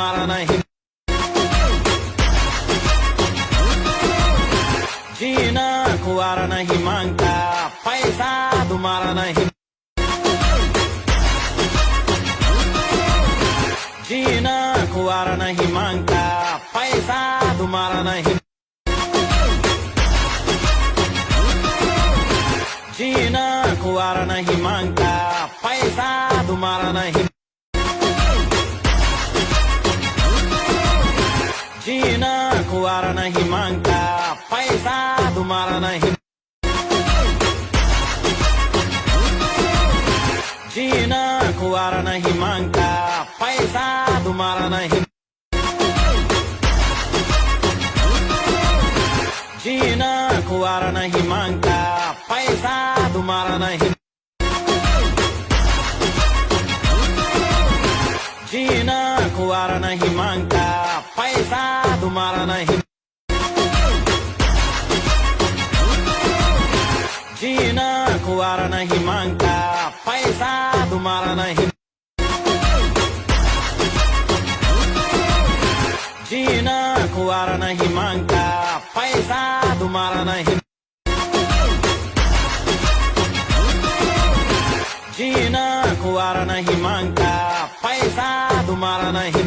तुम्हारा नहीं, जीना कुआरा नहीं मांगता, पैसा तुम्हारा नहीं, जीना कुआरा नहीं मांगता, पैसा तुम्हारा नहीं, जीना कुआरा नहीं मांगता, पैसा तुम्हारा नहीं, जीना कुआरा नहीं मांगता, पैसा तुम्हारा नहीं, जीना कुआरा नहीं मांगता, पैसा तुम्हारा नहीं, जीना कुआरा नहीं मांगता, पैसा तुम्हारा नहीं, जीना कुआरा नहीं मांगता, पैसा तुम्हारा नहीं, जीना कुआरा नहीं मांगता, पैसा तुम्हारा नहीं, जीना कुआरा नहीं मांगता, पैसा तुम्हारा नहीं, जीना कुआरा नहीं मांगता, पैसा तुम्हारा नहीं,